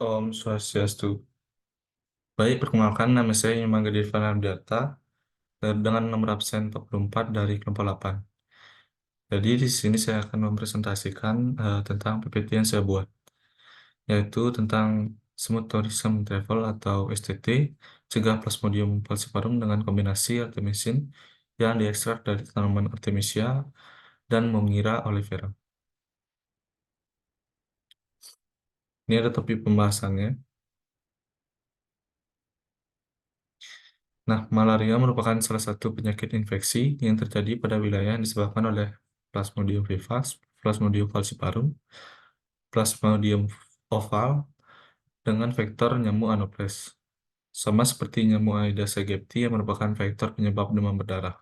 Om Swastiastu. Baik, perkenalkan nama saya Imam Gede Fanardiata dengan nomor absen 44 dari kelompok 8. Jadi di sini saya akan mempresentasikan tentang PPT yang saya buat, yaitu tentang Smooth Tourism Travel atau STT, cegah Plasmodium falciparum dengan kombinasi artemisin yang diekstrak dari tanaman Artemisia dan Mongira olivera. Ini ada topik pembahasannya. Nah, malaria merupakan salah satu penyakit infeksi yang terjadi pada wilayah yang disebabkan oleh Plasmodium vivax, Plasmodium falciparum, Plasmodium oval, dengan vektor nyamuk Anopheles. Sama seperti nyamuk Aedes aegypti yang merupakan vektor penyebab demam berdarah.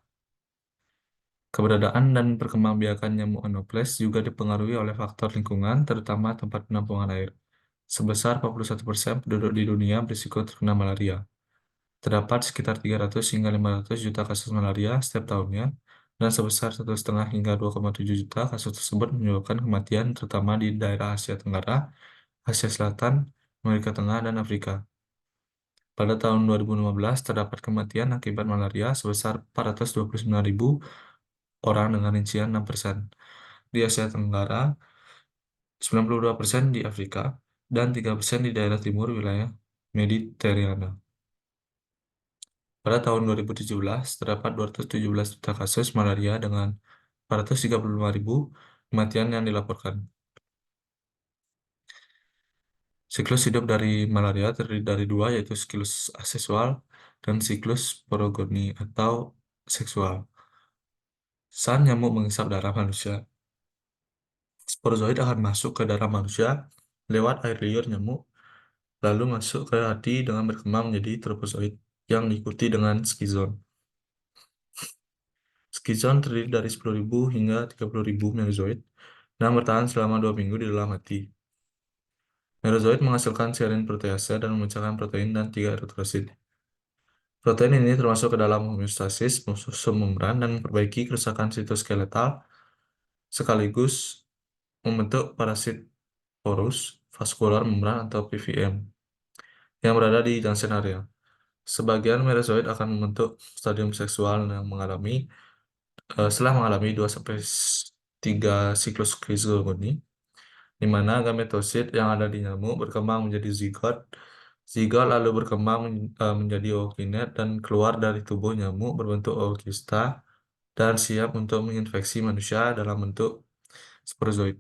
Keberadaan dan perkembangbiakan nyamuk Anopheles juga dipengaruhi oleh faktor lingkungan, terutama tempat penampungan air. Sebesar 41% penduduk di dunia berisiko terkena malaria. Terdapat sekitar 300 hingga 500 juta kasus malaria setiap tahunnya, dan sebesar 1,5 hingga 2,7 juta kasus tersebut menyebabkan kematian terutama di daerah Asia Tenggara, Asia Selatan, Amerika Tengah, dan Afrika. Pada tahun 2015, terdapat kematian akibat malaria sebesar 429.000 orang dengan rincian 6% di Asia Tenggara, 92% di Afrika, dan 3% di daerah timur wilayah Mediterania. Pada tahun 2017, terdapat 217 juta kasus malaria dengan 435.000 kematian yang dilaporkan. Siklus hidup dari malaria terdiri dari dua, yaitu siklus aseksual dan siklus porogoni atau seksual. Saat nyamuk menghisap darah manusia, sporozoid akan masuk ke darah manusia lewat air liur nyamuk, lalu masuk ke hati dengan berkembang menjadi tropozoid yang diikuti dengan skizon. Skizon terdiri dari 10.000 hingga 30.000 mesozoid dan bertahan selama 2 minggu di dalam hati. Mesozoid menghasilkan serine protease dan memecahkan protein dan 3 eritrosit. Protein ini termasuk ke dalam homeostasis musuh membran dan memperbaiki kerusakan sitoskeletal sekaligus membentuk parasit porus vaskular membran atau PVM yang berada di junction area. Sebagian mesozoid akan membentuk stadium seksual yang setelah mengalami 2-3 siklus krizogoni, di mana gametosit yang ada di nyamuk berkembang menjadi zigot. Zigot lalu berkembang menjadi ookinet dan keluar dari tubuh nyamuk berbentuk ookista dan siap untuk menginfeksi manusia dalam bentuk sporozoid.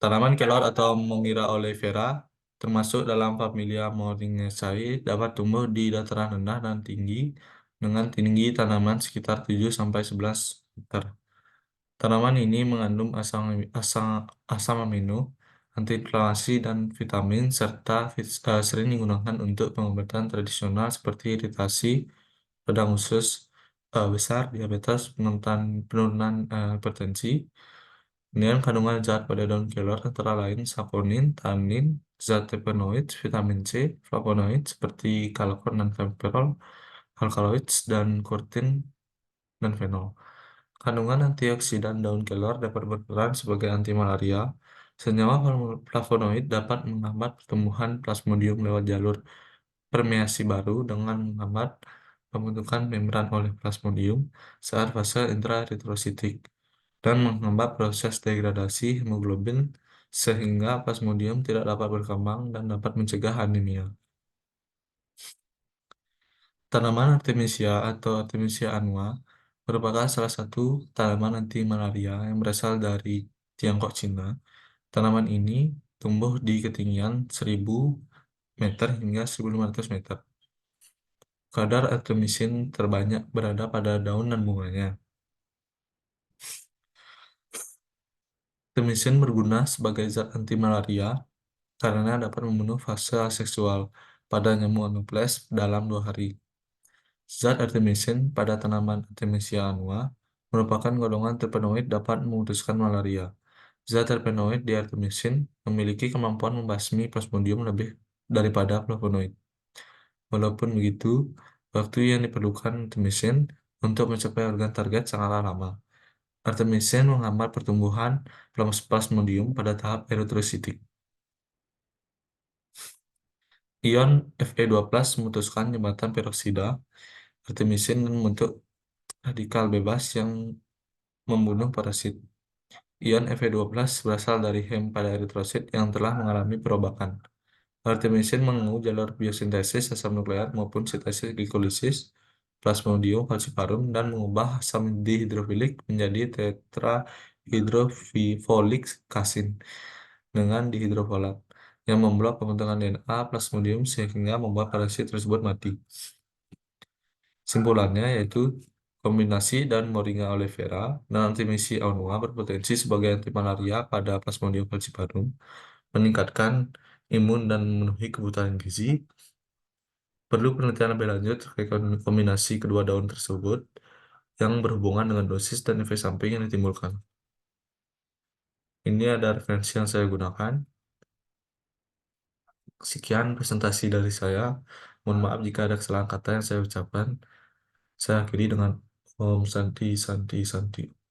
Tanaman kelor atau Mongira olivera termasuk dalam familia Moringaceae dapat tumbuh di dataran rendah dan tinggi dengan tinggi tanaman sekitar 7-11 meter. Tanaman ini mengandung asam amino, antiinflamasi, dan vitamin, serta sering digunakan untuk pengobatan tradisional seperti iritasi, radang usus besar, diabetes, penurunan hipertensi. Kemudian kandungan zat pada daun kelor antara lain saponin, tannin, zat terpenoid, vitamin C, flavonoid seperti kalkon dan fenol, alkaloids, dan kortin dan fenol. Kandungan antioksidan daun kelor dapat berperan sebagai anti malaria. Senyawa flavonoid dapat menghambat pertumbuhan plasmodium lewat jalur permeasi baru dengan menghambat pembentukan membran oleh plasmodium saat fase intraeritrositik dan menghambat proses degradasi hemoglobin sehingga plasmodium tidak dapat berkembang dan dapat mencegah anemia. Tanaman Artemisia atau Artemisia annua merupakan salah satu tanaman anti malaria yang berasal dari Tiongkok, Cina. Tanaman ini tumbuh di ketinggian 1.000 meter hingga 1.500 meter. Kadar artemisin terbanyak berada pada daun dan bunganya. Artemisin berguna sebagai zat anti malaria karena dapat membunuh fase aseksual pada nyamuk Anopheles dalam 2 hari. Zat artemisin pada tanaman Artemisia annua merupakan golongan terpenoid dapat memutuskan malaria. Zat terpenoid di artemisin memiliki kemampuan membasmi plasmodium lebih daripada flavonoid. Walaupun begitu, waktu yang diperlukan artemisin untuk mencapai organ target sangatlah lama. Artemisin menghambat pertumbuhan plasmodium pada tahap eritrositik. Ion Fe2+ memutuskan jembatan peroksida artemisin dan membentuk radikal bebas yang membunuh parasit. Ion Fe2+ berasal dari hem pada eritrosit yang telah mengalami perobakan. Artemisin mengganggu jalur biosintesis asam nukleat maupun sintesis glikolisis Plasmodium falciparum dan mengubah asam dihidrofilik menjadi tetrahidrofolik kasin dengan dihidrofolat yang memblok pembentukan DNA Plasmodium sehingga membuat parasit tersebut mati. Simpulannya yaitu kombinasi dan Moringa oleifera dan artemisia annua berpotensi sebagai antimalaria pada Plasmodium falciparum, meningkatkan imun dan memenuhi kebutuhan gizi. Perlu penelitian lebih lanjut terkait kombinasi kedua daun tersebut yang berhubungan dengan dosis dan efek samping yang ditimbulkan. Ini ada referensi yang saya gunakan. Sekian presentasi dari saya. Mohon maaf jika ada kesalahan kata yang saya ucapkan. Saya akhiri dengan Om Santi Santi Santi.